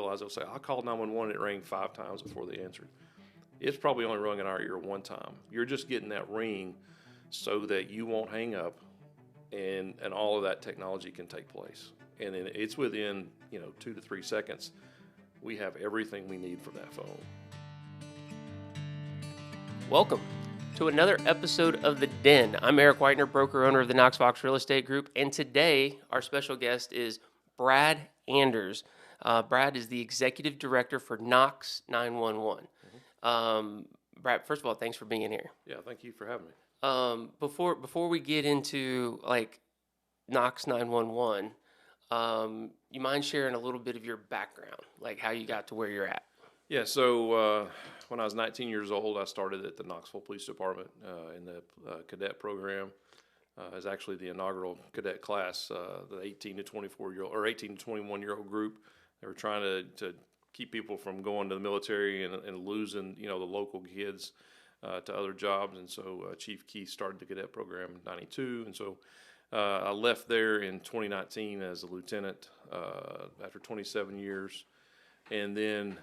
realize they'll say, I called 911 and it rang 5 times before they answered. It's probably only rung in our ear 1 time. You're just getting that ring so that you won't hang up and all of that technology can take place. And then it's within, 2 to 3 seconds. We have everything we need from that phone. Welcome to another episode of The Den. I'm Eric Whitener, broker owner of the Knox Real Estate Group, and today our special guest is Brad Anders. Brad is the Executive Director for Knox 911. Brad, first of all, thanks for being here. Yeah, thank you for having me. Before we get into Knox 911, you mind sharing a little bit of your background, like how you got to where you're at? Yeah, so when I was 19 years old, I started at the Knoxville Police Department in the cadet program. It was actually the inaugural cadet class, the 18 to 24-year-old or 18 to 21-year-old group. They were trying to keep people from going to the military and losing, the local kids to other jobs. And so Chief Keith started the cadet program in 92. And so I left there in 2019 as a lieutenant after 27 years. And then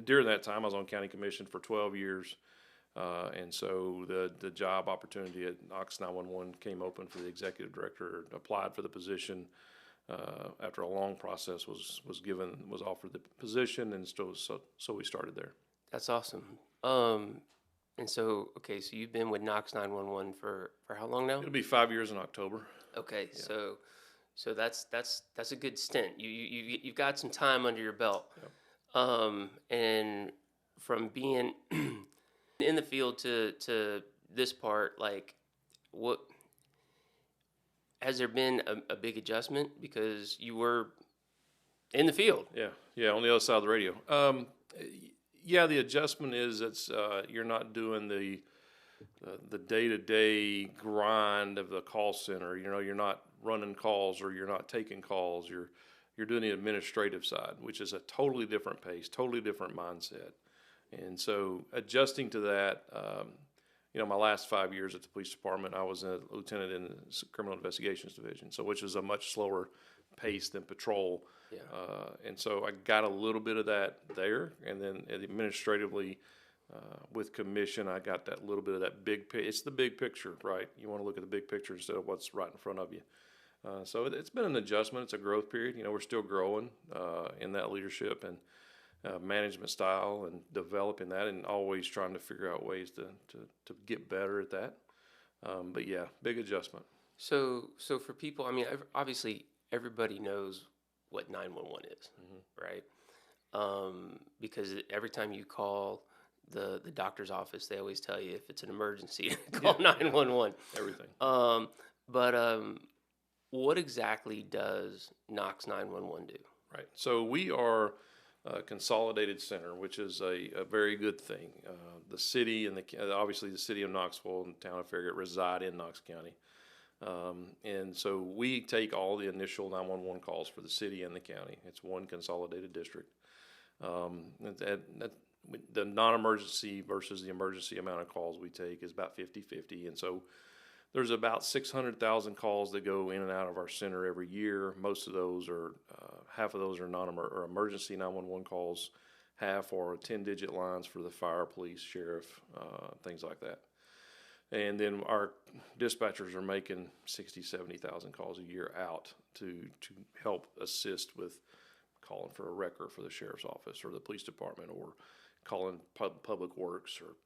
during that time I was on county commission for 12 years. And so the job opportunity at Knox 911 came open for the executive director, applied for the position. After a long process was offered the position, and so we started there. That's awesome. And so you've been with Knox 911 for how long now? It'll be 5 years in October. Okay, yeah. So that's a good stint. You've got some time under your belt. Yep. And from being in the field to this part, what has there been a big adjustment because you were in the field? Yeah, on the other side of the radio. The adjustment is you're not doing the day-to-day grind of the call center. You're not running calls or you're not taking calls. You're doing the administrative side, which is a totally different pace, totally different mindset. And so adjusting to that, my last 5 years at the police department, I was a lieutenant in the criminal investigations division, which is a much slower pace than patrol. Yeah. And so I got a little bit of that there, and then administratively with commission, I got that little bit of that it's the big picture, right? You want to look at the big picture instead of what's right in front of you. So it's been an adjustment. It's a growth period. We're still growing in that leadership and management style and developing that, and always trying to figure out ways to get better at that. But yeah, big adjustment. So for people, obviously everybody knows what 911 is, right? Because every time you call the doctor's office, they always tell you if it's an emergency, call 911. Everything. But what exactly does Knox 911 do? Right. So we are a consolidated center, which is a very good thing. The city and obviously the city of Knoxville and the town of Farragut reside in Knox County. And so we take all the initial 911 calls for the city and the county. It's one consolidated district. The non-emergency versus the emergency amount of calls we take is about 50-50. And so there's about 600,000 calls that go in and out of our center every year. Most of those are, half of those are emergency 911 calls. Half are 10-digit lines for the fire, police, sheriff, things like that. And then our dispatchers are making 70,000 calls a year out to help assist with calling for a wrecker for the sheriff's office or the police department, or calling public works or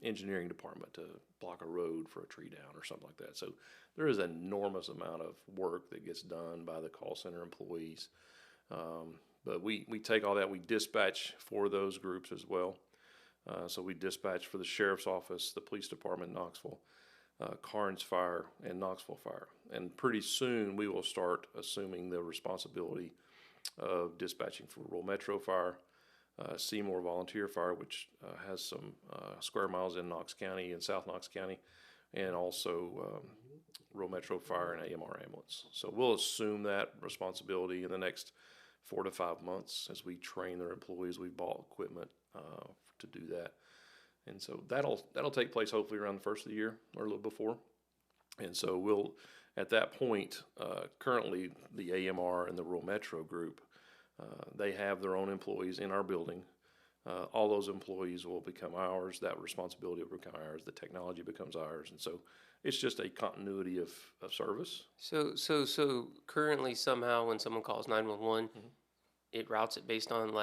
engineering department to block a road for a tree down or something like that. So there is an enormous amount of work that gets done by the call center employees. But we take all that, we dispatch for those groups as well. So we dispatch for the sheriff's office, the police department in Knoxville, Karnes Fire, and Knoxville Fire. And pretty soon we will start assuming the responsibility of dispatching for Rural Metro Fire, Seymour Volunteer Fire, which has some square miles in Knox County and South Knox County, and also Rural Metro Fire and AMR Ambulance. So we'll assume that responsibility in the next 4 to 5 months as we train their employees. We've bought equipment to do that. And so that'll take place hopefully around the first of the year or a little before. And so At that point, currently the AMR and the Rural Metro group, they have their own employees in our building. All those employees will become ours. That responsibility will become ours. The technology becomes ours. And so it's just a continuity of service. So currently somehow when someone calls 911, it routes it based on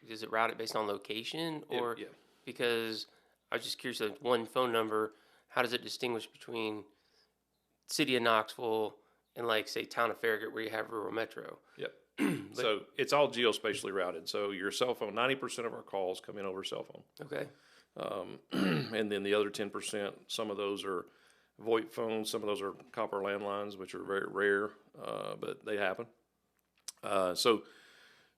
does it route it based on location or Yeah. because I was just curious, like one phone number, how does it distinguish between city of Knoxville and like say town of Farragut where you have rural metro? Yep. So it's all geospatially routed. So your cell phone, 90% of our calls come in over cell phone. Okay. And then the other 10%, some of those are VoIP phones, some of those are copper landlines, which are very rare, but they happen. So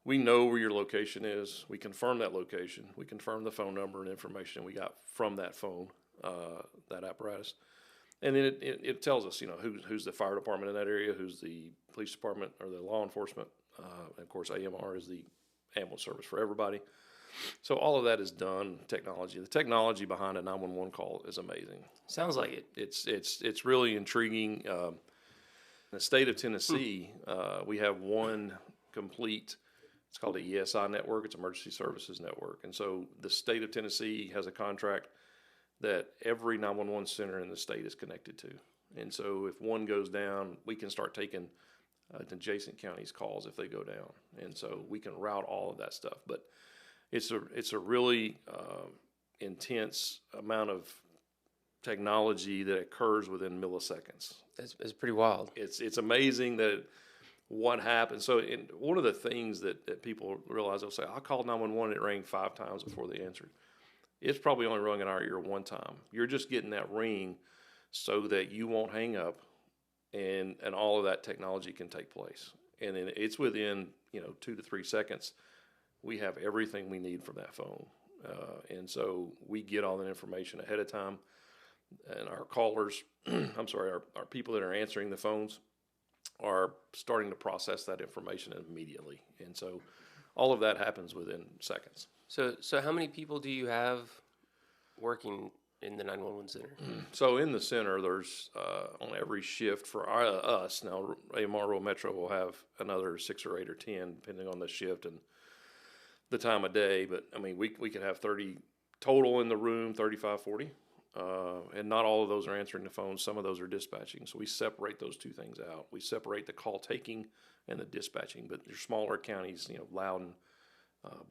we know where your location is. We confirm that location. We confirm the phone number and information we got from that phone, that apparatus. And then it tells us, who's the fire department in that area, who's the police department or the law enforcement. And of course, AMR is the ambulance service for everybody. So all of that is done technology. The technology behind a 911 call is amazing. Sounds like it. It's really intriguing. In the state of Tennessee, we have one complete. It's called the ESI network. It's Emergency Services Network. And so the state of Tennessee has a contract that every 911 center in the state is connected to. And so if one goes down, we can start taking adjacent counties' calls if they go down. And so we can route all of that stuff. But it's a really intense amount of technology that occurs within milliseconds. It's pretty wild. It's amazing that what happens. So one of the things that people realize, they'll say, I called 911 and it rang 5 times before they answered. It's probably only rung in our ear one time. You're just getting that ring so that you won't hang up and all of that technology can take place. And then it's within, 2 to 3 seconds, we have everything we need from that phone. And so we get all that information ahead of time. And our callers, our people that are answering the phones are starting to process that information immediately. And so all of that happens within seconds. So how many people do you have working in the 911 center? So in the center, there's on every shift for us, now AMR Rural Metro will have another 6 or 8 or 10, depending on the shift and the time of day. But, I mean, we could have 30 total in the room, 35, 40. And not all of those are answering the phone. Some of those are dispatching. So we separate those two things out. We separate the call taking and the dispatching. But your smaller counties, Loudon,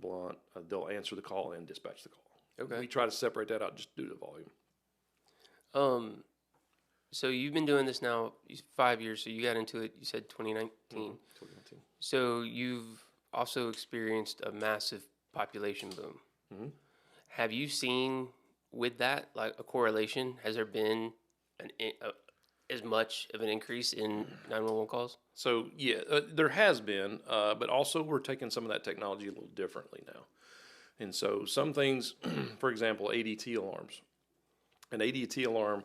Blunt, they'll answer the call and dispatch the call. Okay. We try to separate that out just due to volume. So you've been doing this now 5 years. So you got into it, you said 2019. 2019. So you've also experienced a massive population boom. Mm-hmm. Have you seen with that like a correlation? Has there been as much of an increase in 911 calls? So yeah, there has been, but also we're taking some of that technology a little differently now. And so some things, for example, ADT alarms. An ADT alarm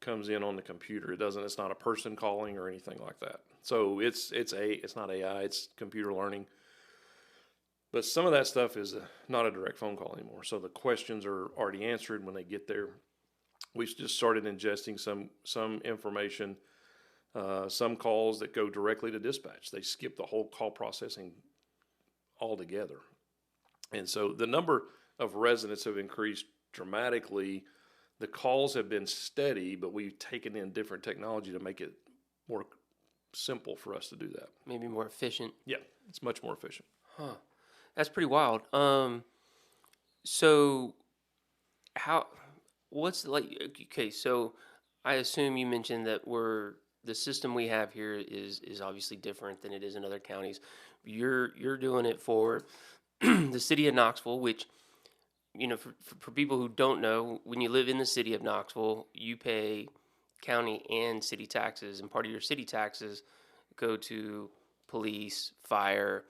comes in on the computer. It's not a person calling or anything like that. So it's not AI, it's computer learning. But some of that stuff is not a direct phone call anymore. So the questions are already answered when they get there. We've just started ingesting some information, some calls that go directly to dispatch. They skip the whole call processing altogether. And so the number of residents have increased dramatically. The calls have been steady, but we've taken in different technology to make it more simple for us to do that. Maybe more efficient. Yeah, it's much more efficient. Huh. That's pretty wild. So what's like, okay, so I assume you mentioned that the system we have here is obviously different than it is in other counties. You're doing it for the city of Knoxville, which, for people who don't know, when you live in the city of Knoxville, you pay county and city taxes, and part of your city taxes go to police, fire,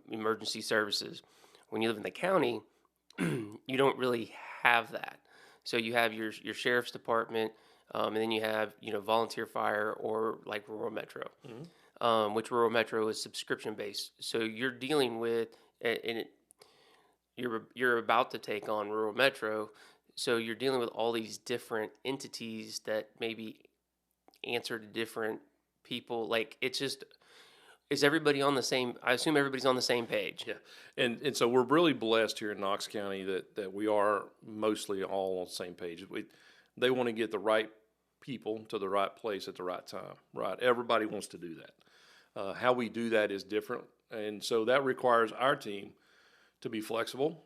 emergency services. When you live in the county, you don't really have that. So you have your sheriff's department, and then you have volunteer fire or like rural metro, which rural metro is subscription based. So you're dealing with you're about to take on rural metro, so you're dealing with all these different entities that maybe answer to different people? Like, it's just, is everybody on the same? I assume everybody's on the same page. Yeah, and so we're really blessed here in Knox County that we are mostly all on the same page. They want to get the right people to the right place at the right time, right? Everybody wants to do that. How we do that is different, and so that requires our team to be flexible,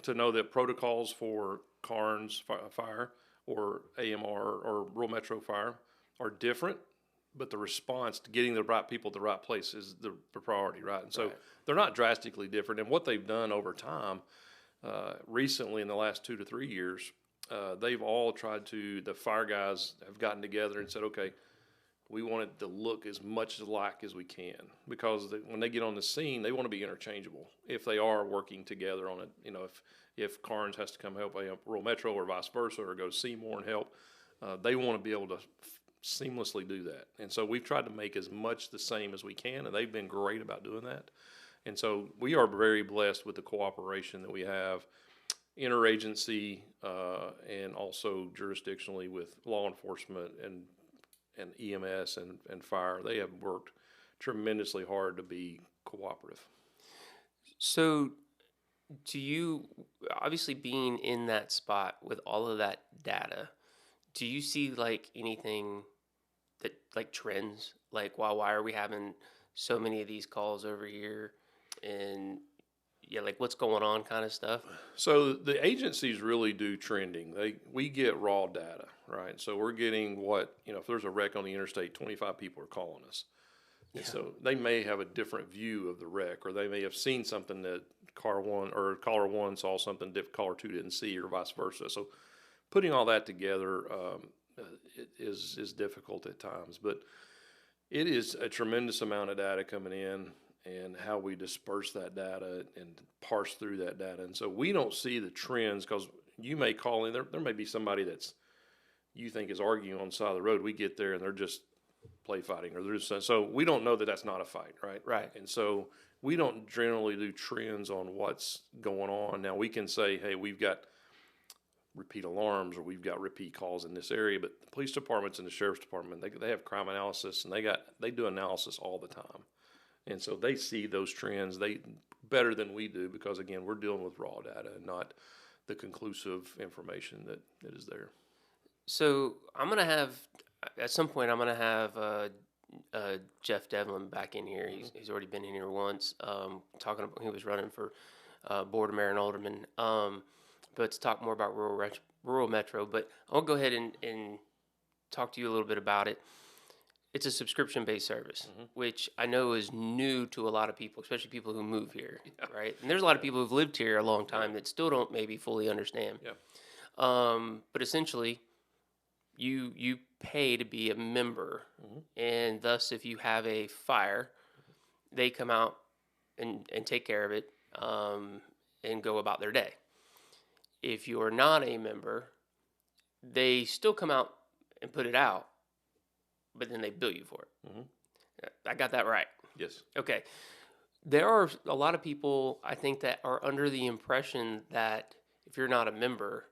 to know that protocols for Carnes fire or AMR or rural metro fire are different, but the response to getting the right people to the right place is the priority, right? And so Right. they're not drastically different. And what they've done over time, recently in the last 2 to 3 years, they've all tried to, the fire guys have gotten together and said, okay, we want it to look as much alike as we can, because when they get on the scene, they want to be interchangeable. If they are working together on it, if Carnes has to come help a rural metro or vice versa, or go to Seymour and help, they want to be able to seamlessly do that. And so we've tried to make as much the same as we can, and they've been great about doing that. And so we are very blessed with the cooperation that we have interagency, and also jurisdictionally with law enforcement and EMS and fire. They have worked tremendously hard to be cooperative. So, do you, obviously being in that spot with all of that data, do you see like anything that, like, trends? Like, wow, why are we having so many of these calls over here? And yeah, like, what's going on, kind of stuff? So the agencies really do trending. We get raw data, right? So we're getting if there's a wreck on the interstate, 25 people are calling us. And so they may have a different view of the wreck, or they may have seen something that caller one saw something caller two didn't see, or vice versa. So putting all that together is difficult at times, but it is a tremendous amount of data coming in, and how we disperse that data and parse through that data. And so we don't see the trends, because you may call in, there may be somebody that's you think is arguing on the side of the road. We get there and they're just play fighting, or they're just, so we don't know that that's not a fight, right? Right. And so we don't generally do trends on what's going on. Now we can say, hey, we've got repeat alarms, or we've got repeat calls in this area, but the police departments and the sheriff's department, they have crime analysis, and they do analysis all the time. And so they see those trends better than we do, because again, we're dealing with raw data and not the conclusive information that is there. So at some point, I'm gonna have Jeff Devlin back in here. He's already been in here once, talking about, he was running for board of mayor and alderman, but to talk more about rural metro. But I'll go ahead and talk to you a little bit about it. It's a subscription-based service, which I know is new to a lot of people, especially people who move here, right? And there's a lot of people who've lived here a long time that still don't maybe fully understand. Yeah. But essentially, you pay to be a member, and thus, if you have a fire, they come out and take care of it, and go about their day. If you're not a member, they still come out and put it out, but then they bill you for it. I got that right? Yes. Okay. There are a lot of people, I think, that are under the impression that if you're not a member,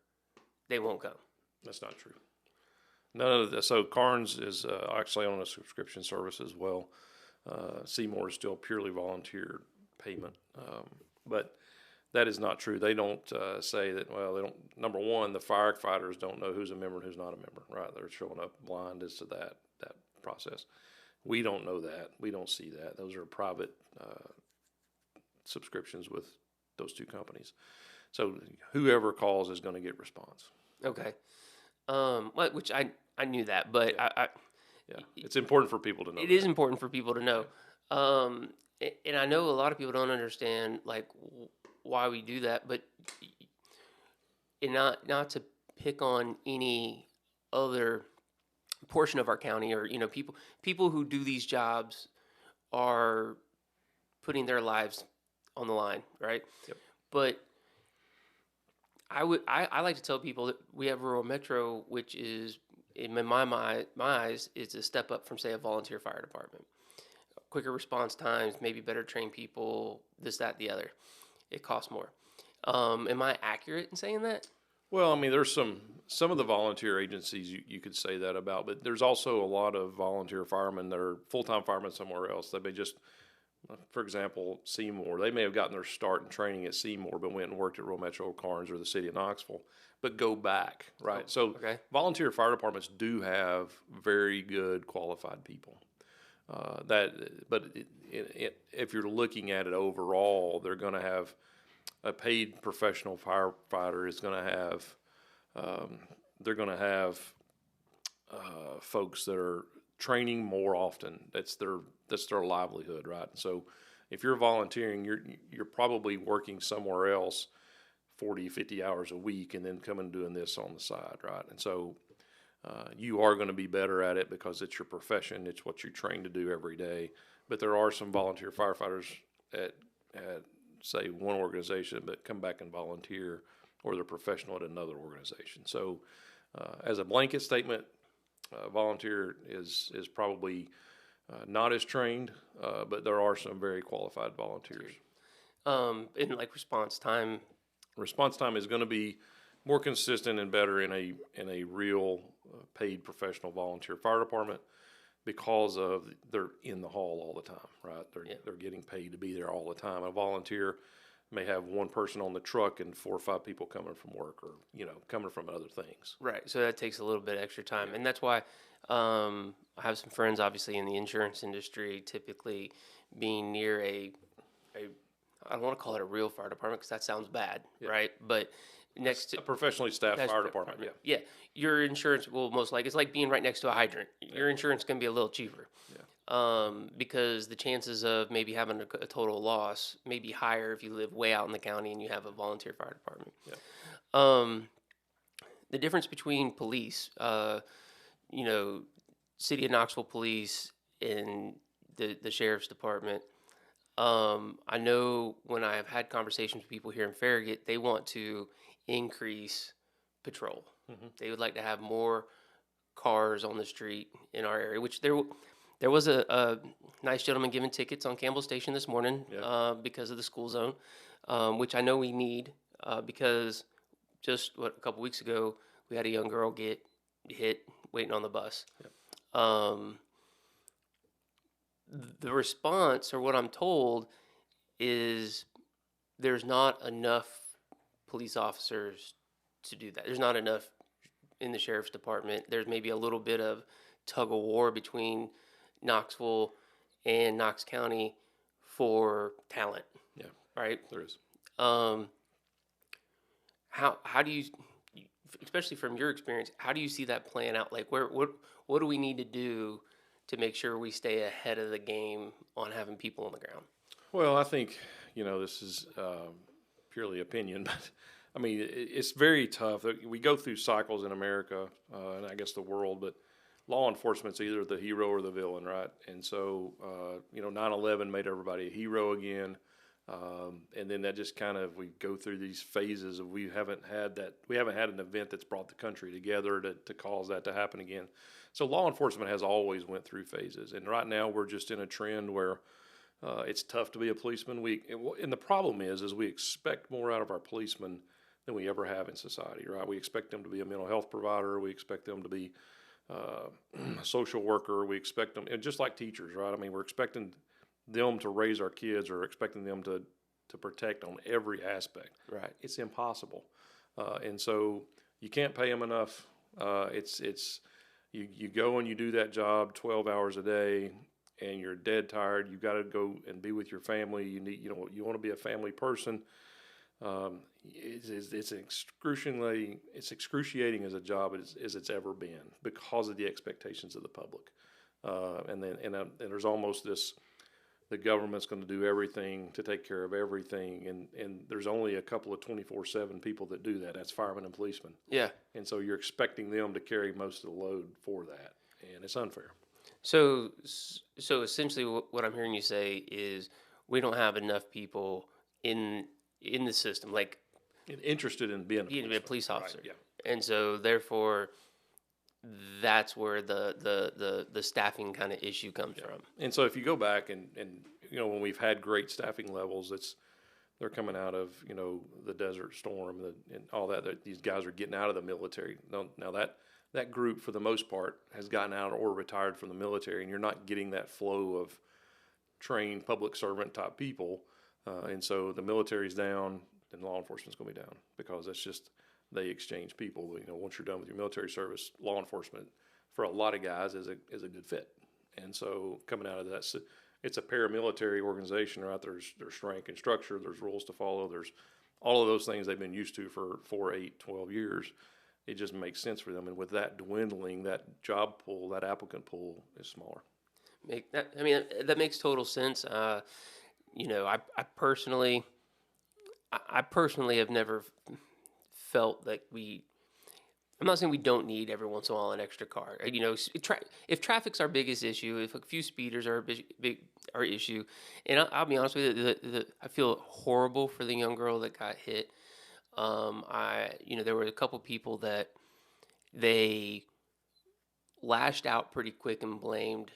they won't come. That's not true. None of that. So Carnes is actually on a subscription service as well. Seymour is still purely volunteer payment, but that is not true. They don't say that. Well, they don't. Number one, the firefighters don't know who's a member and who's not a member. Right? They're showing up blind as to that process. We don't know that. We don't see that. Those are private subscriptions with those two companies. So whoever calls is going to get response. Okay. Which I knew that, but yeah, it's important for people to know. It is important for people to know. And I know a lot of people don't understand, like, why we do that, but and not to pick on any other portion of our county, or people who do these jobs are putting their lives on the line, right? Yep. But I like to tell people that we have rural metro, which is, in my eyes, is a step up from, say, a volunteer fire department. Quicker response times, maybe better trained people, this, that, the other. It costs more. Am I accurate in saying that? Well, I mean, there's some of the volunteer agencies you could say that about, but there's also a lot of volunteer firemen that are full-time firemen somewhere else. They may just, for example, Seymour, they may have gotten their start in training at Seymour, but went and worked at Rural Metro Carnes or the city of Knoxville, but go back, right? Oh, So okay. volunteer fire departments do have very good qualified people. If you're looking at it overall, they're going to have a paid professional firefighter is going to have, they're going to have folks that are training more often. That's their livelihood, right? So if you're volunteering, you're probably working somewhere else 40, 50 hours a week and then coming and doing this on the side, right? And so you are going to be better at it because it's your profession. It's what you're trained to do every day. But there are some volunteer firefighters at say one organization, but come back and volunteer, or they're professional at another organization. So as a blanket statement, volunteer is probably not as trained, but there are some very qualified volunteers. In like response time. Response time is going to be more consistent and better in a real paid professional volunteer fire department because of they're in the hall all the time, right? They're getting paid to be there all the time. A volunteer may have one person on the truck and 4 or 5 people coming from work, or coming from other things. Right. So that takes a little bit extra time, and that's why I have some friends, obviously, in the insurance industry. Typically, being near a I don't want to call it a real fire department because that sounds bad, right? But next to A professionally staffed fire department, yeah, your insurance will most likely, it's like being right next to a hydrant. Your insurance can be a little cheaper, because the chances of maybe having a total loss may be higher if you live way out in the county and you have a volunteer fire department. The difference between police, city of Knoxville police and the sheriff's department. I know when I have had conversations with people here in Farragut, they want to increase patrol. They would like to have more cars on the street in our area, which there was a nice gentleman giving tickets on Campbell Station this morning because of the school zone, which I know we need because just a couple weeks ago, we had a young girl get hit waiting on the bus. The response, or what I'm told, is there's not enough police officers to do that. There's not enough in the sheriff's department. There's maybe a little bit of tug of war between Knoxville and Knox County for talent. Yeah, right. there is. How do you, especially from your experience, how do you see that playing out? Like, what do we need to do to make sure we stay ahead of the game on having people on the ground? Well, I think, this is purely opinion, but I mean, it's very tough. We go through cycles in America, and I guess the world, but law enforcement's either the hero or the villain, right? And so, 9/11 made everybody a hero again. And then that just kind of, we go through these phases of we haven't had an event that's brought the country together to cause that to happen again. So law enforcement has always went through phases, and right now we're just in a trend where it's tough to be a policeman. And the problem is we expect more out of our policemen than we ever have in society, right? We expect them to be a mental health provider. We expect them to be a social worker. We expect them, and just like teachers, right? I mean, we're expecting them to raise our kids, or expecting them to protect on every aspect. Right. It's impossible. And so you can't pay them enough. You go and you do that job 12 hours a day, and you're dead tired. You've got to go and be with your family. You want to be a family person. It's excruciating as a job as it's ever been because of the expectations of the public. And there's almost this, the government's going to do everything to take care of everything, and there's only a couple of 24/7 people that do that. That's firemen and policemen. Yeah. And so you're expecting them to carry most of the load for that, and it's unfair. So essentially, what I'm hearing you say is we don't have enough people in the system, like Interested in being a police officer. Right, yeah. And so therefore, that's where the staffing kind of issue comes from. And so if you go back and when we've had great staffing levels, they're coming out of, the Desert Storm and all that. These guys are getting out of the military. Now that group, for the most part, has gotten out or retired from the military, and you're not getting that flow of trained public servant type people. And so the military's down, then law enforcement's going to be down, because that's just, they exchange people. Once you're done with your military service, law enforcement for a lot of guys is a good fit. And so coming out of that, it's a paramilitary organization, right? There's rank and structure, there's rules to follow, there's all of those things they've been used to for 4, 8, 12 years. It just makes sense for them. And with that dwindling, that job pool, that applicant pool is smaller. That makes total sense. I personally have never felt like I'm not saying we don't need every once in a while an extra car. If traffic's our biggest issue, if a few speeders are a big our issue, and I'll be honest with you, I feel horrible for the young girl that got hit. There were a couple people that they lashed out pretty quick and blamed,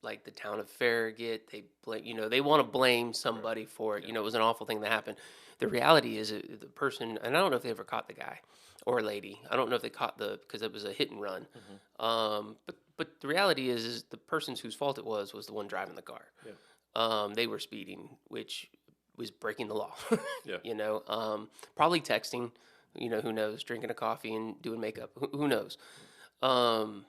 like, the town of Farragut. They want to blame somebody for it. It was an awful thing that happened. The reality is the person, and I don't know if they ever caught the guy or lady. I don't know if they caught because it was a hit and run. Mm-hmm. But the reality is the person whose fault it was the one driving the car. Yeah. They were speeding, which was breaking the law. Yeah. Probably texting, who knows, drinking a coffee and doing makeup. Who knows? But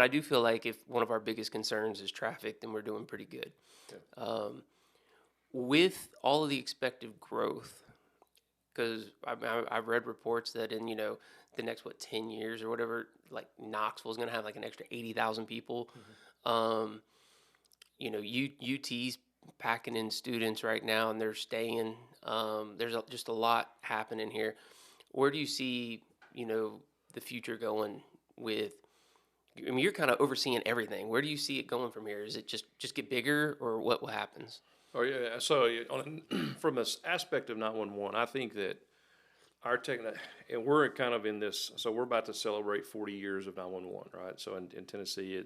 I do feel like if one of our biggest concerns is traffic, then we're doing pretty good. Yeah. With all of the expected growth, because I've read reports that in the next 10 years or whatever, like, Knoxville's going to have like an extra 80,000 people. Mm-hmm. UT's packing in students right now, and they're staying. There's just a lot happening here. Where do you see the future going with? You're kind of overseeing everything. Where do you see it going from here? Is it just get bigger, or what happens? Oh, yeah. So from this aspect of 911, I think that our and we're kind of in this, so we're about to celebrate 40 years of 911, right? So in Tennessee,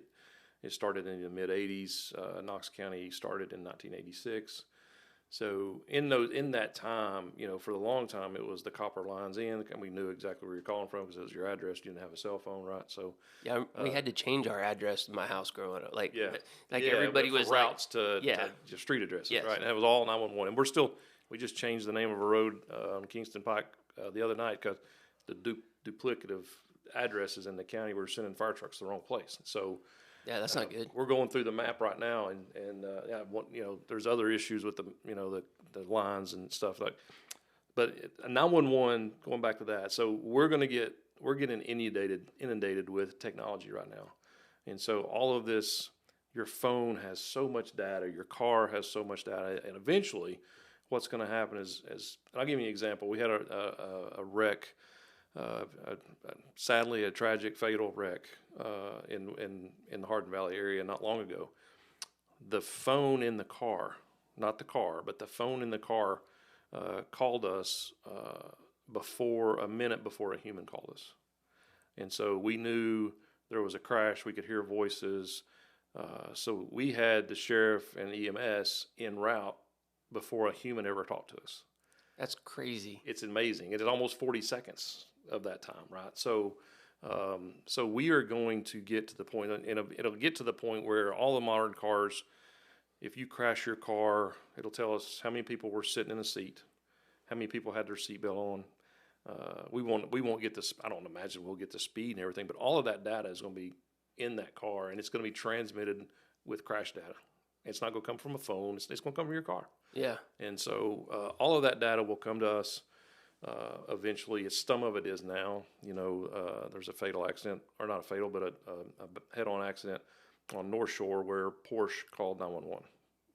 it started in the mid-'80s. Knox County started in 1986. So in that time, for the long time, it was the copper lines in, and we knew exactly where you're calling from because it was your address. You didn't have a cell phone, right? So yeah, we had to change our address in my house growing up. Everybody was routes to just street addresses, yes. Right? And it was all 911. And we just changed the name of a road on Kingston Pike the other night because the duplicative addresses in the county were sending fire trucks to the wrong place. So. Yeah, that's not good. We're going through the map right now, and there's other issues with the lines and stuff like. But 911, going back to that, so we're getting inundated with technology right now, and so all of this, your phone has so much data, your car has so much data, and eventually, what's going to happen is and I'll give you an example. We had a wreck. Sadly, a tragic, fatal wreck in the Hardin Valley area not long ago. The phone in the car, not the car, but the phone in the car called us a minute before a human called us. And so we knew there was a crash. We could hear voices. So we had the sheriff and EMS en route before a human ever talked to us. That's crazy. It's amazing. It is almost 40 seconds of that time, right? So we are going to get to the point, and it'll get to the point where all the modern cars, if you crash your car, it'll tell us how many people were sitting in the seat, how many people had their seatbelt on. We won't get this. I don't imagine we'll get the speed and everything, but all of that data is going to be in that car, and it's going to be transmitted with crash data. It's not going to come from a phone. It's going to come from your car. Yeah. And so all of that data will come to us. Eventually, some of it is now. There's a fatal accident, or not a fatal, but a head-on accident on North Shore where Porsche called 911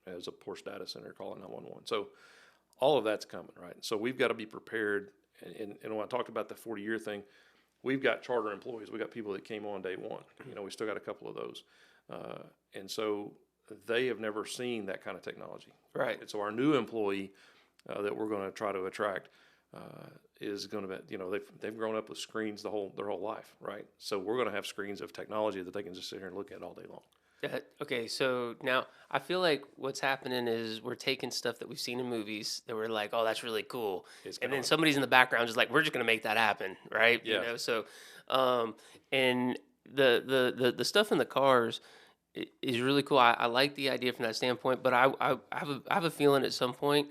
as a Porsche data center calling 911. So all of that's coming, right? So we've got to be prepared. And when I talked about the 40-year thing, we've got charter employees. We got people that came on day one. We still got a couple of those, and so they have never seen that kind of technology. Right. And so our new employee that we're going to try to attract is going to be, they've grown up with screens their whole life, right? So we're going to have screens of technology that they can just sit here and look at all day long. Okay, so now I feel like what's happening is we're taking stuff that we've seen in movies that we're like, oh, that's really cool, It's and then gone. somebody's in the background just like, we're just gonna make that happen, right? You Yeah. know, so um, and the stuff in the cars is really cool. I like the idea from that standpoint, but I have a feeling at some point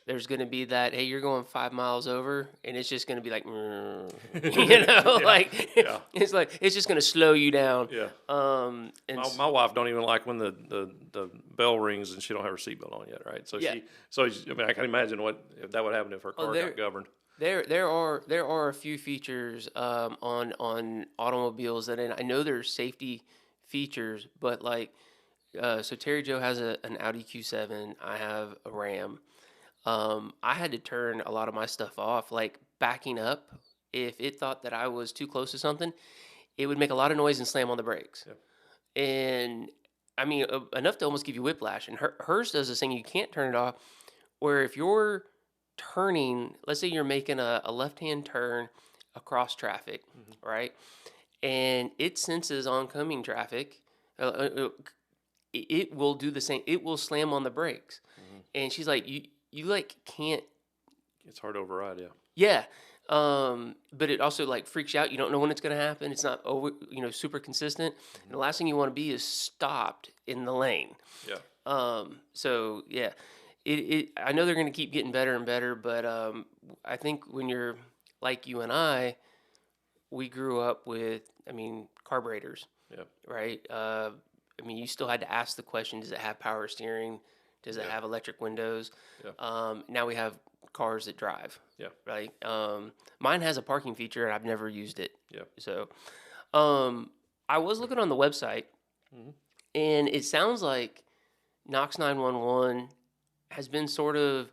there's going to be that, hey, you're going 5 miles over, and it's just going to be like, Yeah. like Yeah. it's just going to slow you down. Yeah. And My wife don't even like when the bell rings and she don't have her seatbelt on yet, right? So yeah, I mean, I can imagine what if that would happen if her oh, car got governed. there are a few features on automobiles that, and I know there's safety features, but like, so Terry Joe has an Audi Q7. I have a Ram. I had to turn a lot of my stuff off, like backing up. If it thought that I was too close to something, it would make a lot of noise and slam on the brakes. Yeah. And I mean, enough to almost give you whiplash. And hers does this thing you can't turn it off, where if you're turning, let's say you're making a left hand turn across traffic, right? And it senses oncoming traffic. It will do the same. It will slam on the brakes. And she's like, you like can't. It's hard to override. Yeah. Yeah. But it also like freaks you out. You don't know when it's going to happen. It's not over, super consistent. And the last thing you want to be is stopped in the lane. Yeah. So yeah, I know they're going to keep getting better and better, but I think when you're like you and we grew up with, I mean, carburetors, Yeah. right? I mean, you still had to ask the question: does it have power steering? Does it Yeah. have electric windows? Yeah. Now we have cars that drive. Yeah. Right. Mine has a parking feature, and I've never used it. Yeah. So, I was looking on the website, Mhm. and it sounds like Knox 911 has been sort of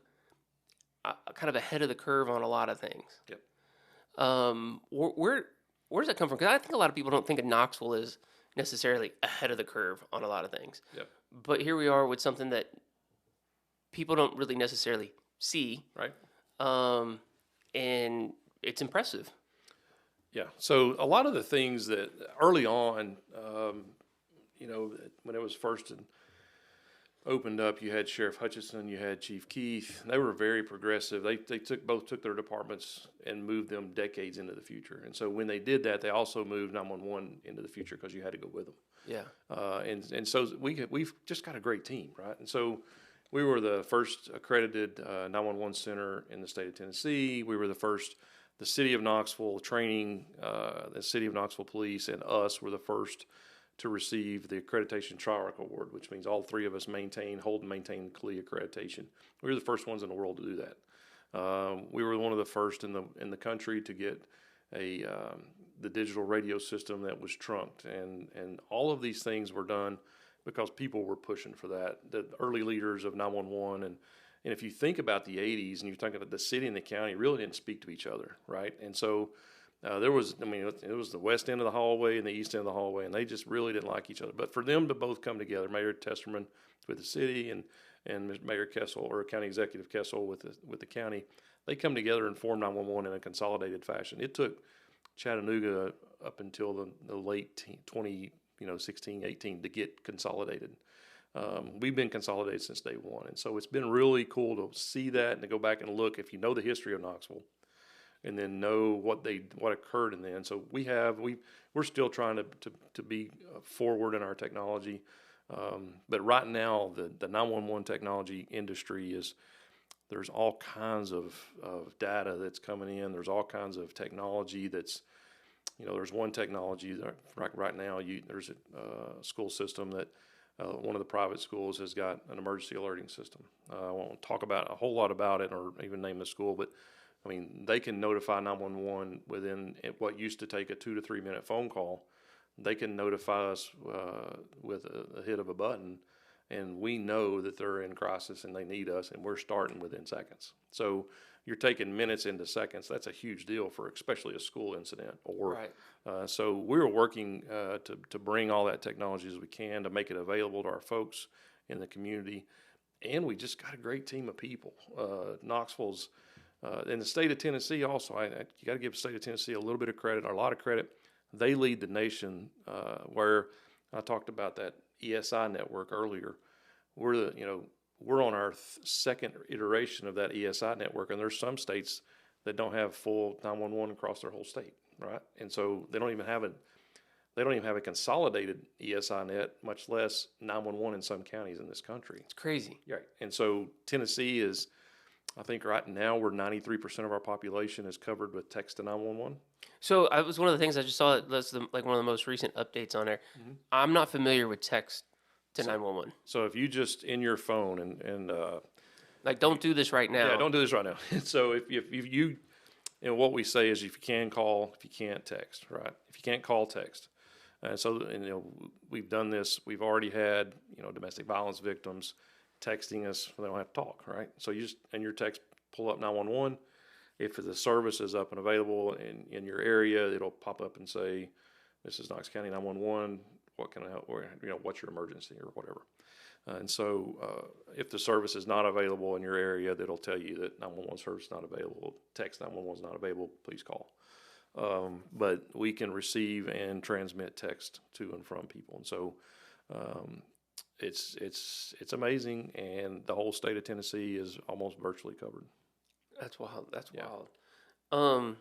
kind of ahead of the curve on a lot of things. Yep. Where does that come from? Because I think a lot of people don't think of Knoxville as necessarily ahead of the curve on a lot of things. Yep. But here we are with something that people don't really necessarily see, Right. and it's impressive. Yeah. So a lot of the things that early on, when it was first opened up, you had Sheriff Hutchison, you had Chief Keith. They were very progressive. They both took their departments and moved them decades into the future. And so when they did that, they also moved 911 into the future because you had to go with them. Yeah. And so we've just got a great team, right? And so we were the first accredited 911 center in the state of Tennessee. We were the first. The city of Knoxville training, the city of Knoxville police, and us were the first to receive the accreditation triarch award, which means all three of us hold and maintain CLE accreditation. We were the first ones in the world to do that. We were one of the first in the country to get the digital radio system that was trunked, and all of these things were done because people were pushing for that. The early leaders of 911 and if you think about the 80s and you're talking about the city and the county really didn't speak to each other, right? And so it was the west end of the hallway and the east end of the hallway, and they just really didn't like each other. But for them to both come together, Mayor Testerman with the city and Mayor Kessel, or County Executive Kessel with the county, they come together and form 911 in a consolidated fashion. It took Chattanooga up until the late 2016, 18 to get consolidated. We've been consolidated since day one, and so it's been really cool to see that and to go back and look. If you know the history of Knoxville, and then know what occurred in then. So we're still trying to be forward in our technology, but right now the 911 technology industry there's all kinds of data that's coming in. There's all kinds of technology that's there's one technology that right now there's a school system that. One of the private schools has got an emergency alerting system. I won't talk about a whole lot about it or even name the school, but I mean, they can notify 911 within what used to take a 2 to 3 minute phone call. They can notify us with a hit of a button, and we know that they're in crisis and they need us, and we're starting within seconds. So you're taking minutes into seconds. That's a huge deal for especially a school incident. Right. So we're working to bring all that technology as we can to make it available to our folks in the community. And we just got a great team of people. Knoxville's in the state of Tennessee also. You got to give the state of Tennessee a little bit of credit, or a lot of credit. They lead the nation where I talked about that ESI network earlier. We're on our second iteration of that ESI network, and there's some states that don't have full 911 across their whole state, right? And so they don't even have a consolidated ESI net, much less 911 in some counties in this country. It's crazy. Yeah. And so Tennessee is, I think right now we're 93% of our population is covered with text to 911. So I was one of the things I just saw. That's like one of the most recent updates on there. I'm not familiar with text to 911. So if you just in your phone and Like, don't do this right now. yeah, don't do this right now. So if you what we say is if you can call, if you can't text, right? If you can't call, text. We've done this. We've already had domestic violence victims texting us. They don't have to talk, right? So you just in your text pull up 911. If the service is up and available in your area, it'll pop up and say, "This is Knox County 911. What can I help? Or what's your emergency or whatever." And so if the service is not available in your area, that'll tell you that 911 service is not available. Text 911 is not available. Please call. But we can receive and transmit text to and from people, and so it's amazing. And the whole state of Tennessee is almost virtually covered. That's wild. That's Yeah. wild.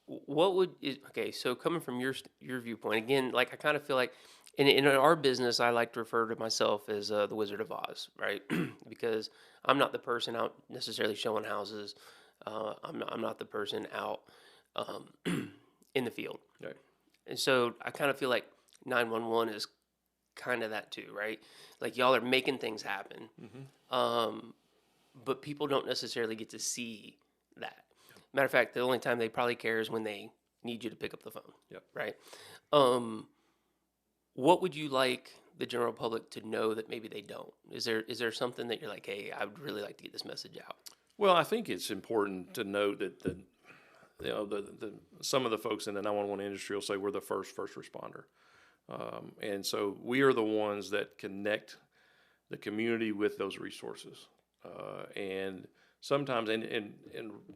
What would okay? So coming from your viewpoint again, like I kind of feel like in our business, I like to refer to myself as the Wizard of Oz, right? Because I'm not the person out necessarily showing houses. I'm not the person out in the field, Right. and so I kind of feel like 911 is kind of that too, right? Like y'all are making things happen, but people don't necessarily get to see that. Matter of fact, the only time they probably care is when they need you to pick up the phone. Yep. Right. What would you like the general public to know that maybe they don't? Is there something that you're like, hey, I would really like to get this message out? Well, I think it's important to note that some of the folks in the 911 industry will say we're the first responder, and so we are the ones that connect the community with those resources, and sometimes and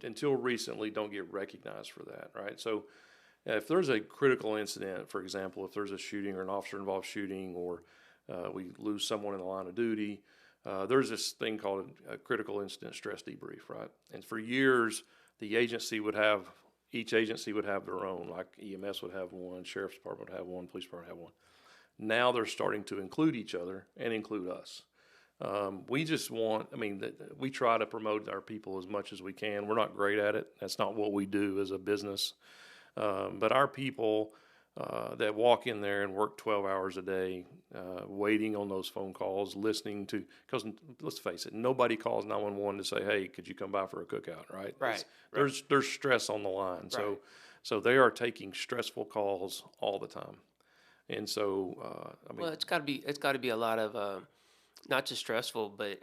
until recently don't get recognized for that, right? So if there's a critical incident, for example, if there's a shooting or an officer involved shooting, or we lose someone in the line of duty, there's this thing called a critical incident stress debrief, right? And for years, each agency would have their own, like EMS would have one, Sheriff's Department would have one, Police Department would have one. Now they're starting to include each other and include us. We try to promote our people as much as we can. We're not great at it. That's not what we do as a business. But our people that walk in there and work 12 hours a day, waiting on those phone calls, listening to, because let's face it, nobody calls 911 to say, hey, could you come by for a cookout, right? Right. There's stress on the line. Right. So they are taking stressful calls all the time. And so, Well, it's got to be a lot of not just stressful, but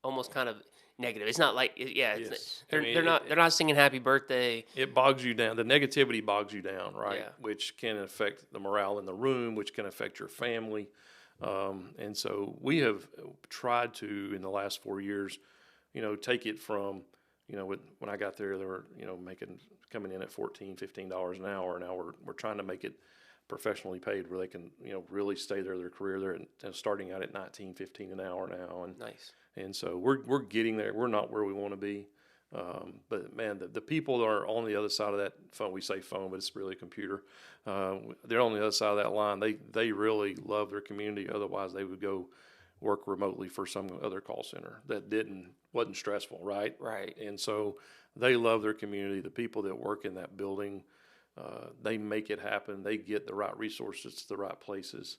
almost kind of negative. It's not like Yes. they're not singing happy birthday. it bogs you down. The negativity bogs you down, right? Yeah. Which can affect the morale in the room, which can affect your family. And so we have tried to, in the last 4 years, take it from, when I got there, they were, coming in at $14, $15 an hour. Now we're trying to make it professionally paid where they can, really stay there their career. They're starting out at $19, $15 an hour now. And Nice. And so we're getting there. We're not where we want to be. But man, the people that are on the other side of that phone, we say phone, but it's really a computer. They're on the other side of that line. They really love their community. Otherwise they would go work remotely for some other call center that wasn't stressful. Right. Right. And so they love their community. The people that work in that building, they make it happen. They get the right resources to the right places.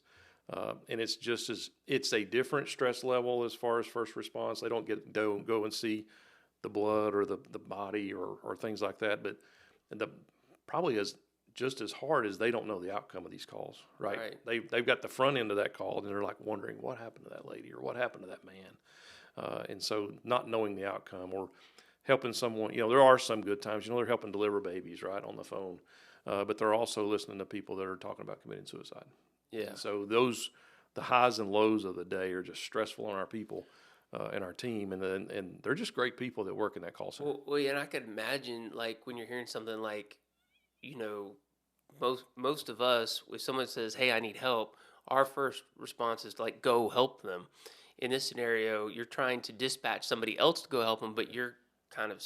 And it's a different stress level as far as first response. They don't go and see the blood or the body or things like that. But probably is just as hard as they don't know the outcome of these calls, right? They've got the front end of that call and they're like wondering what happened to that lady or what happened to that man. And so not knowing the outcome or helping someone, there are some good times, they're helping deliver babies, right, on the phone. But they're also listening to people that are talking about committing suicide. Yeah. So the highs and lows of the day are just stressful on our people and our team, and they're just great people that work in that call center. Well, yeah, and I could imagine like when you're hearing something like, most of us, if someone says, "Hey, I need help," our first response is like, "Go help them." In this scenario, you're trying to dispatch somebody else to go help them, but you're kind of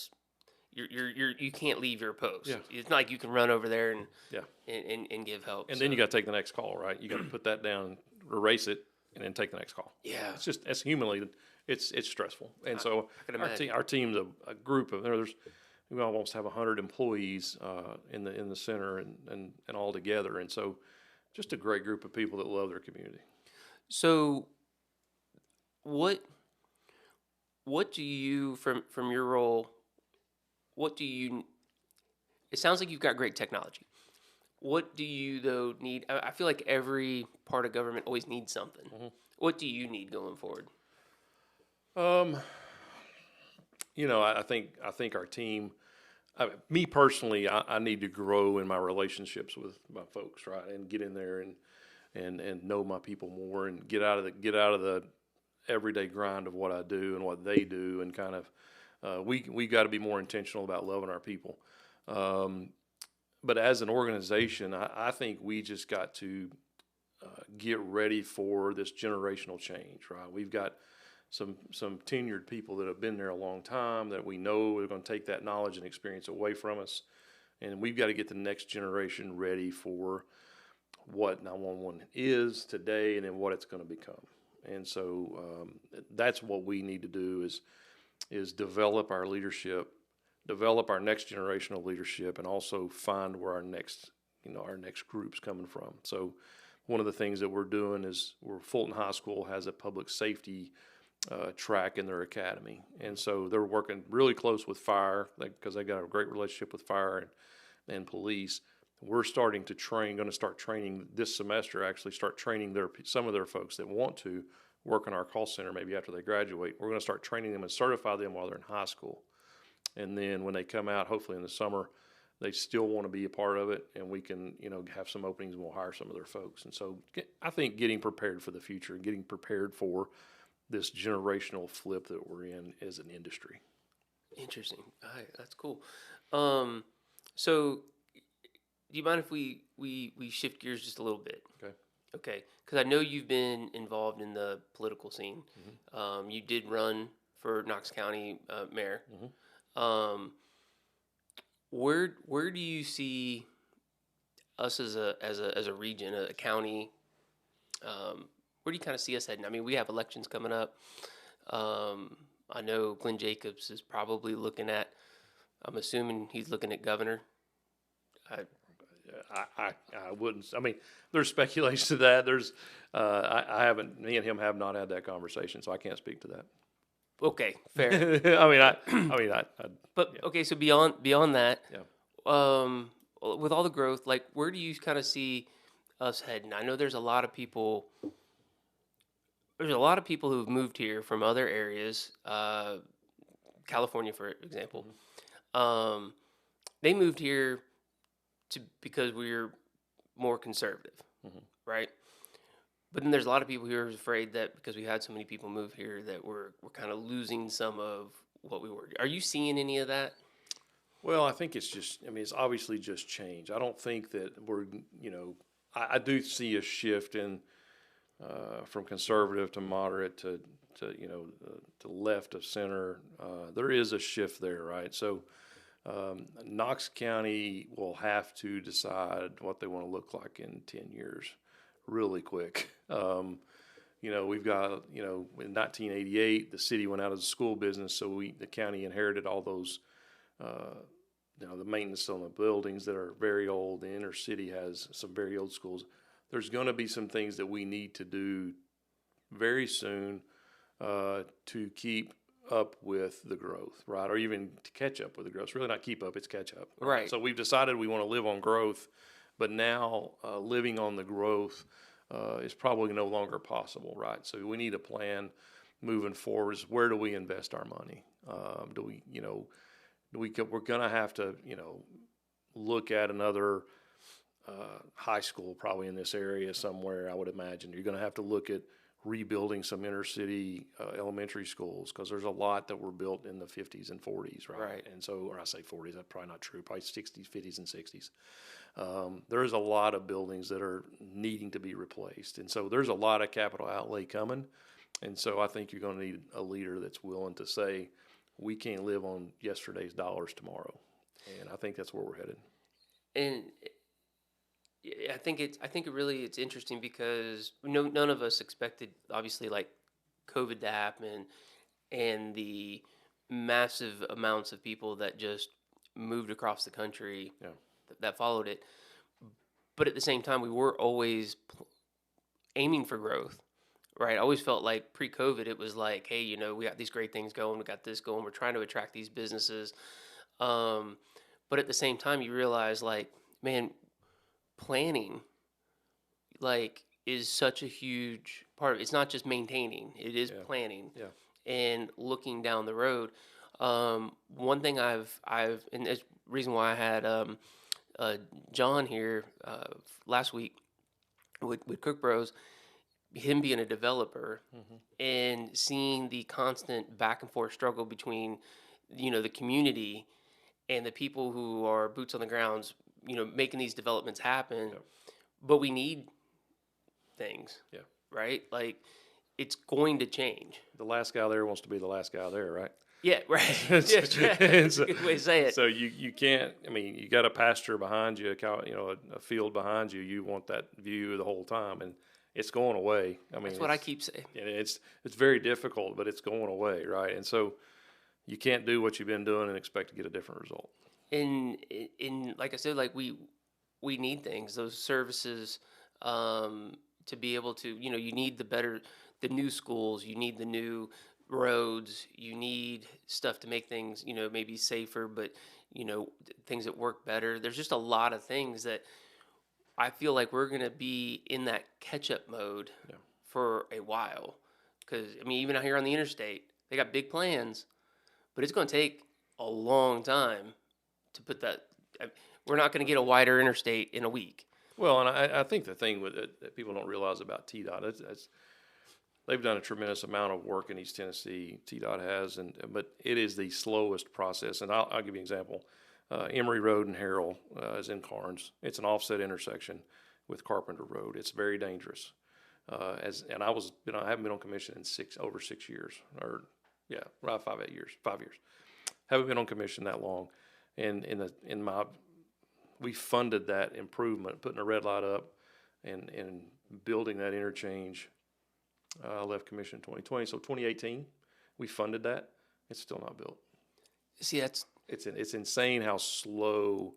you can't leave your post. Yeah. It's not like you can run over there and Yeah. and give help. And So, then you got to take the next call, right? You got to put that down, erase it, and then take the next call. yeah, It's just, as humanly, it's stressful. And so I can imagine. our team's a group of, we almost have 100 employees in the center and all together. And so just a great group of people that love their community. So what do you from your role? What do you? It sounds like you've got great technology. What do you though need? I feel like every part of government always needs something. What do you need going forward? Um, I think our team, me personally, I need to grow in my relationships with my folks, right, and get in there and know my people more and get out of the everyday grind of what I do and what they do, and kind of we got to be more intentional about loving our people. But as an organization, I think we just got to get ready for this generational change, right? We've got some tenured people that have been there a long time that we know are going to take that knowledge and experience away from us, and we've got to get the next generation ready for what 911 is today and then what it's going to become. And so that's what we need to do is develop our leadership, develop our next generation of leadership, and also find where our next group's coming from. So one of the things that we're doing is Fulton High School has a public safety track in their academy, and so they're working really close with fire because they got a great relationship with fire and police. We're going to start training this semester. Actually, start training some of their folks that want to work in our call center maybe after they graduate. We're going to start training them and certify them while they're in high school, and then when they come out, hopefully in the summer, they still want to be a part of it, and we can have some openings and we'll hire some of their folks. And so I think getting prepared for the future and getting prepared for this generational flip that we're in as an industry. Interesting. All right, that's cool. So do you mind if we shift gears just a little bit? Okay. Okay, because I know you've been involved in the political scene. You did run for Knox County mayor. Where do you see us as a region, a county? Where do you kind of see us heading? I mean, we have elections coming up. I know Glenn Jacobs is probably looking at. I'm assuming he's looking at governor. I wouldn't. I mean, there's speculation to that. There's, I haven't. Me and him have not had that conversation, so I can't speak to that. Okay, fair. But yeah. okay, so beyond that, Yeah. with all the growth, like where do you kind of see us heading? I know there's a lot of people. There's a lot of people who've moved here from other areas, California, for example. They moved here because we're more conservative, right? But then there's a lot of people who are afraid that because we had so many people move here that we're kind of losing some of what we were. Are you seeing any of that? Well, I think it's obviously just change. I don't think that I do see a shift in from conservative to moderate to left of center. There is a shift there, right? So Knox County will have to decide what they want to look like in 10 years really quick. We've got, in 1988, the city went out of the school business, so the county inherited all those, the maintenance on the buildings that are very old. The inner city has some very old schools. There's going to be some things that we need to do very soon to keep up with the growth, right? Or even to catch up with the growth. It's really not keep up, it's catch up. Right. So we've decided we want to live on growth, but now living on the growth is probably no longer possible, right? So we need a plan moving forward. Is where do we invest our money? We're going to have to, look at another high school probably in this area somewhere, I would imagine. You're going to have to look at rebuilding some inner city elementary schools because there's a lot that were built in the 50s and 40s, right? Right. And so, or I say 40s, that's probably not true, probably 60s, 50s, and 60s. There's a lot of buildings that are needing to be replaced. And so there's a lot of capital outlay coming. And so I think you're going to need a leader that's willing to say, we can't live on yesterday's dollars tomorrow. And I think that's where we're headed. And I think it's interesting because none of us expected, obviously, like COVID to happen and the massive amounts of people that just moved across the country that followed it. But at the same time, we were always aiming for growth, right? I always felt like pre-COVID, it was like, hey, we got these great things going, we got this going, we're trying to attract these businesses. But at the same time, you realize, like, man, planning, like, is such a huge part of it. It's not just maintaining; it is planning and looking down the road. One thing and it's the reason why I had John here last week with Cook Bros, him being a developer and seeing the constant back and forth struggle between, the community and the people who are boots on the grounds, making these developments happen. But we need things, right? Like, it's going to change. The last guy there wants to be the last guy there, right? Yeah, right. That's right. That's a good way to say it. So you can't. I mean, you got a pasture behind you, a field behind you. You want that view the whole time, and it's going away. I mean, that's what I keep saying. It's very difficult, but it's going away, right? And so you can't do what you've been doing and expect to get a different result. And like I said, like we need things, those services, to be able to, you need the new schools, you need the new roads, you need stuff to make things, maybe safer, but, things that work better. There's just a lot of things that I feel like we're going to be in that catch-up mode for a while. Because, I mean, even out here on the interstate, they got big plans, but it's going to take a long time to put that. We're not going to get a wider interstate in a week. Well, and I think the thing with it that people don't realize about TDOT, they've done a tremendous amount of work in East Tennessee. TDOT has, but it is the slowest process. And I'll give you an example. Emory Road in Harrell is in Carnes. It's an offset intersection with Carpenter Road. It's very dangerous. I haven't been on commission in over 6 years, around 5 years. Haven't been on commission that long, and we funded that improvement, putting a red light up, and building that interchange. I left commission in 2020, so 2018 we funded that. It's still not built. See, it's insane how slow.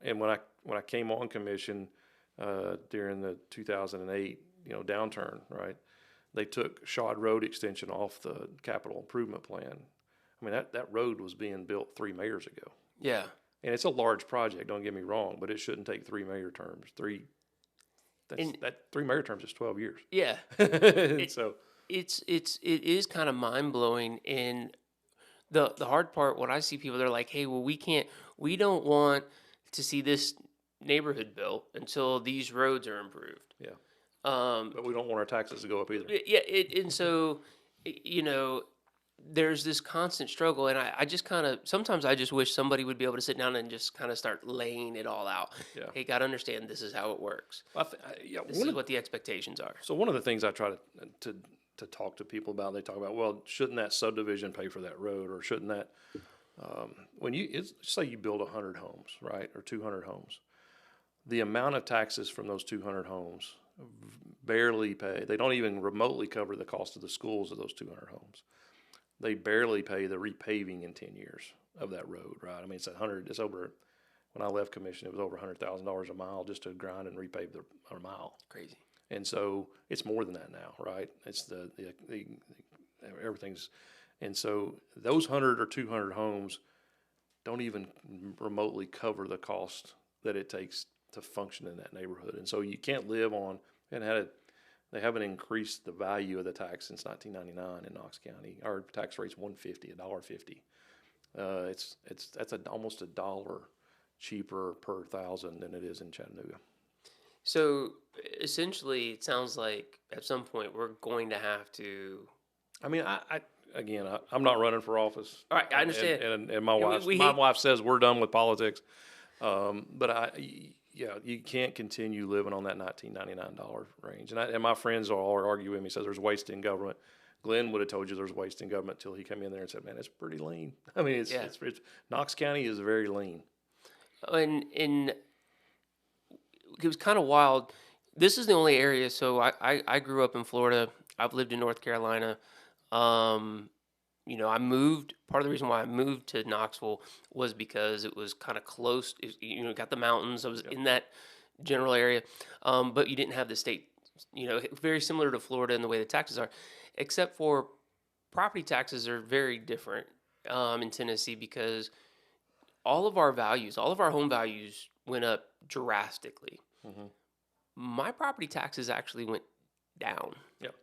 And when I came on commission during the 2008 downturn, right, they took Shod Road extension off the capital improvement plan. I mean, that road was being built 3 mayors ago. Yeah. And it's a large project, don't get me wrong, but it shouldn't take 3 mayor terms. 3 mayor terms is 12 years. Yeah. It is kind of mind-blowing. And the hard part, when I see people, they're like, hey, well, we don't want to see this neighborhood built until these roads are improved. Yeah. But we don't want our taxes to go up either. Yeah. And so, there's this constant struggle, and I just sometimes I just wish somebody would be able to sit down and just kind of start laying it all out. Yeah. Hey, got to understand this is how it works. This is what the expectations are. So one of the things I try to talk to people about, they talk about, well, shouldn't that subdivision pay for that road, or shouldn't that, say you build 100 homes, right, or 200 homes, the amount of taxes from those 200 homes barely pay. They don't even remotely cover the cost of the schools of those 200 homes. They barely pay the repaving in 10 years of that road, right? I mean, it's over, when I left commission, it was over $100,000 a mile just to grind and repave a mile. Crazy. And so it's more than that now, right? It's the everything's, and so those 100 or 200 homes don't even remotely cover the cost that it takes to function in that neighborhood. And so you can't live on, they haven't increased the value of the tax since 1999 in Knox County. Our tax rate's $1.50. That's almost $1 cheaper per thousand than it is in Chattanooga. So essentially, it sounds like at some point we're going to have to. I mean, I'm not running for office. All right, I understand. And my wife says we're done with politics. Yeah, you can't continue living on that $19.99 range. And my friends all argue with me, says there's waste in government. Glenn would have told you there's waste in government till he came in there and said, "Man, it's pretty lean." I mean, Yeah. it's Knox County is very lean. And it was kind of wild. This is the only area. So I grew up in Florida. I've lived in North Carolina. Um, I moved. Part of the reason why I moved to Knoxville was because it was kind of close. Got the mountains. I was in that general area, but you didn't have the state. Very similar to Florida in the way the taxes are, except for property taxes are very different in Tennessee because all of our home values went up drastically. Mm-hmm. My property taxes actually went down. Yep.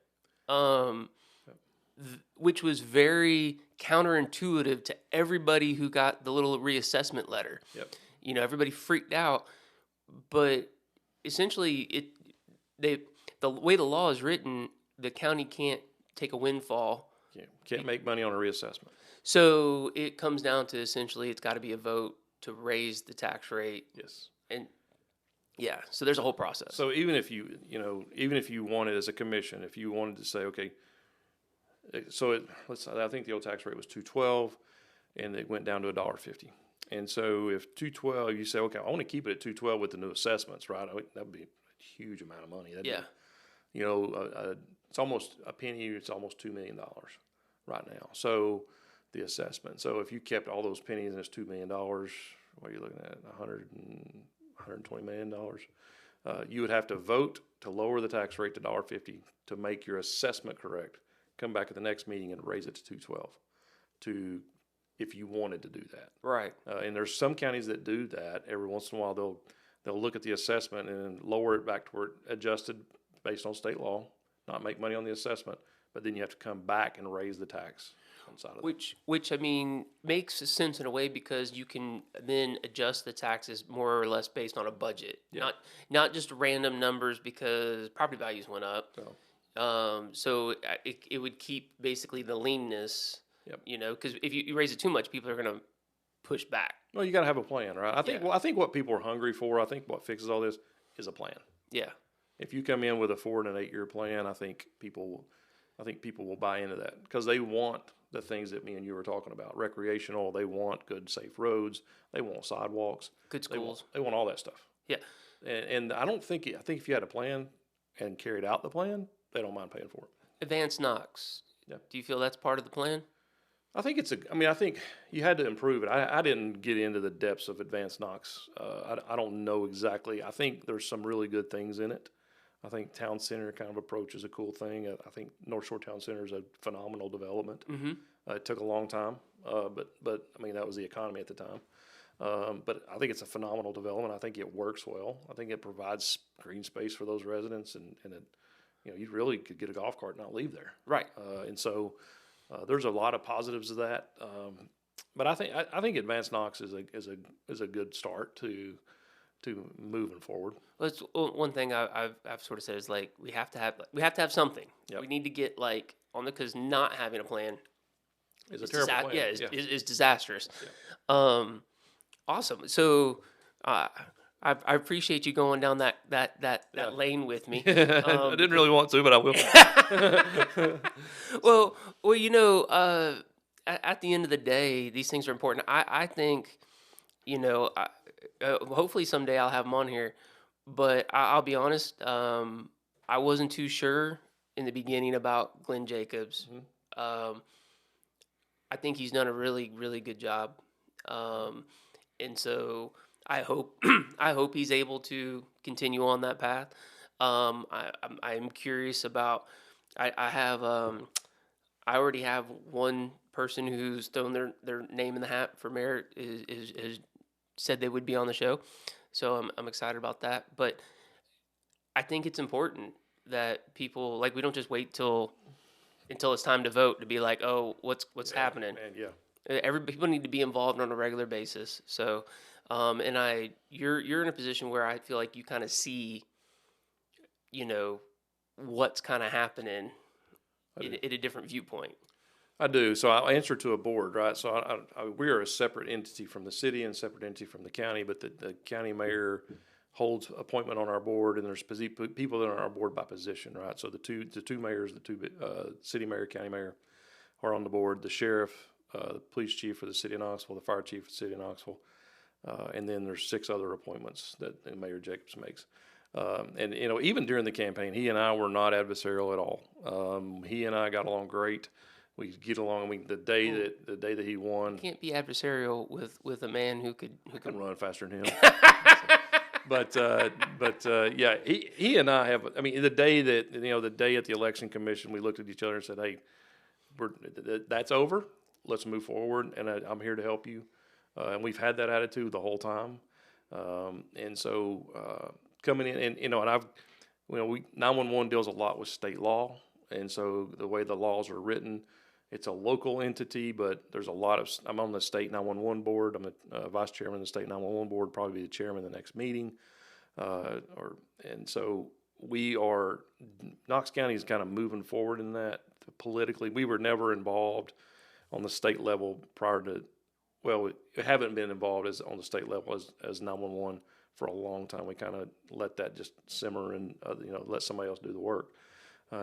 Um, which was very counterintuitive to everybody who got the little reassessment letter. Yep. Everybody freaked out, but essentially, the way the law is written, the county can't take a windfall. Can't make money on a reassessment. So it comes down to essentially it's got to be a vote to raise the tax rate. Yes. And yeah, so there's a whole process. So even if you wanted as a commission, if you wanted to say, okay, so I think the old tax rate was $2.12, and it went down to $1.50. And so if $2.12, you say, okay, I want to keep it at $2.12 with the new assessments, right? That would be a huge amount of money. That'd be, it's almost a penny. It's almost $2 million right now. So the assessment. So if you kept all those pennies and it's $2 million, what are you looking at? $120 million. You would have to vote to lower the tax rate to $1.50 to make your assessment correct. Come back at the next meeting and raise it to $2.12 if you wanted to do that. Right. And there's some counties that do that. Every once in a while, they'll look at the assessment and lower it back to where it adjusted based on state law, not make money on the assessment, but then you have to come back and raise the tax on the side of it. Which I mean makes sense in a way because you can then adjust the taxes more or less based on a budget, not just random numbers because property values went up. So it would keep basically the leanness. Yep. Because if you raise it too much, people are going to push back. Well, you got to have a plan, right? I think what people are hungry for, I think what fixes all this is a plan. Yeah. If you come in with a 4 and an 8 year plan, I think people will buy into that because they want the things that me and you were talking about. Recreational, they want good, safe roads, they want sidewalks, good schools, they want all that stuff. Yeah. And I think if you had a plan and carried out the plan, they don't mind paying for it. Advanced Knox. Yeah. Do you feel that's part of the plan? I think I think you had to improve it. I didn't get into the depths of Advanced Knox. I don't know exactly. I think there's some really good things in it. I think Town Center kind of approach is a cool thing. I think North Shore Town Center is a phenomenal development. Mm-hmm. It took a long time, but I mean, that was the economy at the time. But I think it's a phenomenal development. I think it works well. I think it provides green space for those residents, and it, you really could get a golf cart and not leave there. Right. And so there's a lot of positives of that. But I think Advanced Knox is a good start to moving forward. Well, it's one thing I've sort of said is like we have to have something. Yep. We need to get like on because not having a plan is a terrible plan. Is disastrous. Yeah. Awesome. So I appreciate you going down that lane with me. I didn't really want to, but I will. Well, at the end of the day, these things are important. I think, hopefully someday I'll have them on here, but I'll be honest, I wasn't too sure in the beginning about Glenn Jacobs. Mm-hmm. I think he's done a really, really good job. And so I hope he's able to continue on that path. I'm curious about. I already have one person who's thrown their name in the hat for mayor is said they would be on the show, so I'm excited about that. But I think it's important that people we don't just wait until it's time to vote to be like, oh, what's happening. Man, yeah. People need to be involved on a regular basis. So, you're in a position where I feel like you kind of see, what's kind of happening in a different viewpoint. I do. So I answer to a board, right? So we are a separate entity from the city and separate entity from the county, but the county mayor holds appointment on our board, and there's people that are on our board by position, right? So the two mayors, city mayor, county mayor, are on the board. The sheriff, the police chief for the city of Knoxville, the fire chief for the city of Knoxville, and then there's 6 other appointments that Mayor Jacobs makes. And even during the campaign, he and I were not adversarial at all. He and I got along great. We get along. I mean, the day that he won, You can't be adversarial with a man who I could. couldn't run faster than him. Yeah, he and I have. I mean, the day at the election commission, we looked at each other and said, "Hey, that's over. Let's move forward, and I'm here to help you." And we've had that attitude the whole time. And so coming in, and I've, 911 deals a lot with state law, and so the way the laws are written, it's a local entity, but there's a lot of. I'm on the state 911 board. I'm a vice chairman of the state 911 board. Probably be the chairman of the next meeting, and so we are. Knox County is kind of moving forward in that politically. We were never involved on the state level prior to. Well, we haven't been involved on the state level as 911 for a long time. We kind of let that just simmer and let somebody else do the work.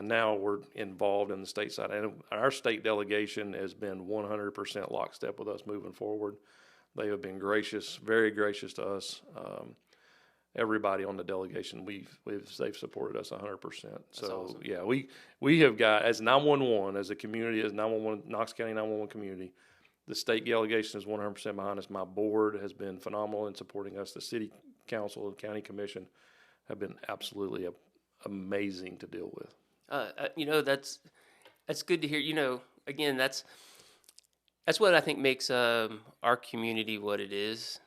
Now we're involved in the state side, and our state delegation has been 100% lockstep with us moving forward. They have been gracious, very gracious to us. Everybody on the delegation, they've supported us 100%. So awesome. Yeah, we have got as 911 as a community, as 911 Knox County 911 community. The state delegation is 100% behind us. My board has been phenomenal in supporting us. The city council and county commission have been absolutely amazing to deal with. That's good to hear. Again, that's what I think makes our community what it is.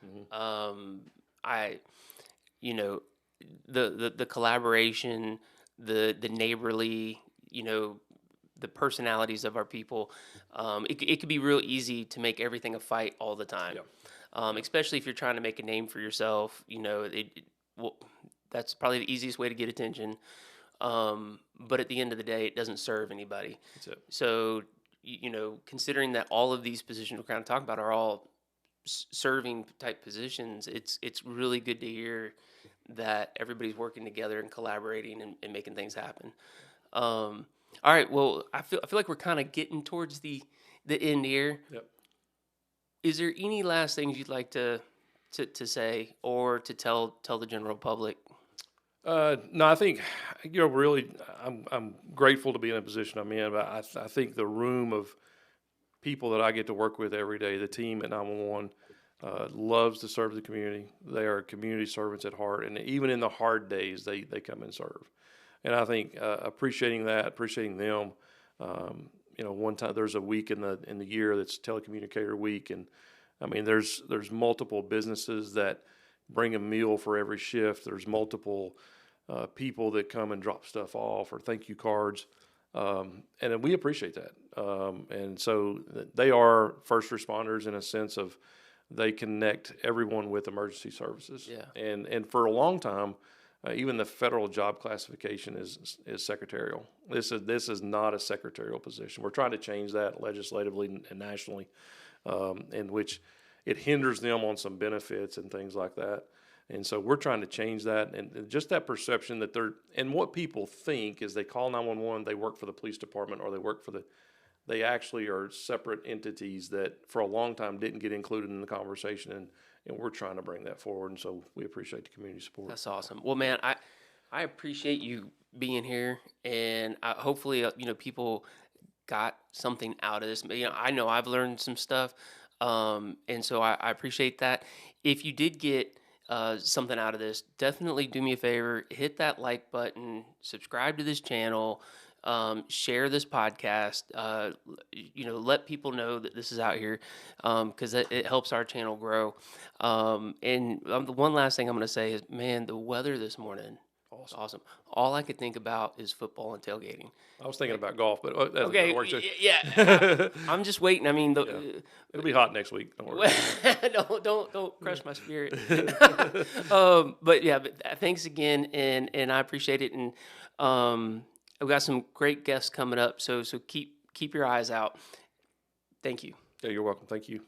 The collaboration, the neighborly, the personalities of our people. It could be real easy to make everything a fight all the time. Yeah. Especially if you're trying to make a name for yourself. That's probably the easiest way to get attention. But at the end of the day, it doesn't serve anybody. That's it. So, considering that all of these positions we're kind of talking about are all serving type positions, it's really good to hear that everybody's working together and collaborating and making things happen. All right. Well, I feel like we're kind of getting towards the end here. Yep. Is there any last things you'd like to say or to tell the general public? No, I think really, I'm grateful to be in a position I'm in. But I think the room of people that I get to work with every day, the team at 911, loves to serve the community. They are community servants at heart, and even in the hard days, they come and serve. And I think appreciating them. One time there's a week in the year that's Telecommunicator Week, and I mean there's multiple businesses that bring a meal for every shift. There's multiple people that come and drop stuff off or thank you cards, and we appreciate that. And so they are first responders in a sense of they connect everyone with emergency services. Yeah. And for a long time, even the federal job classification is secretarial. This is not a secretarial position. We're trying to change that legislatively and nationally, in which it hinders them on some benefits and things like that. And so we're trying to change that, and just that perception that and what people think is they call 911, they work for the police department, or they actually are separate entities that for a long time didn't get included in the conversation, and we're trying to bring that forward, and so we appreciate the community support. That's awesome. Well, man, I appreciate you being here, and hopefully, people got something out of this. I know I've learned some stuff, and so I appreciate that. If you did get something out of this, definitely do me a favor, hit that like button, subscribe to this channel, share this podcast, let people know that this is out here, because it helps our channel grow. And the one last thing I'm going to say is, man, the weather this morning, awesome. All I could think about is football and tailgating. I was thinking about golf, but okay, that works. Yeah. I'm just waiting. I mean, it'll be hot next week. Don't worry. don't crush my spirit. But thanks again, and I appreciate it. And we've got some great guests coming up, so keep your eyes out. Thank you. Yeah, you're welcome. Thank you.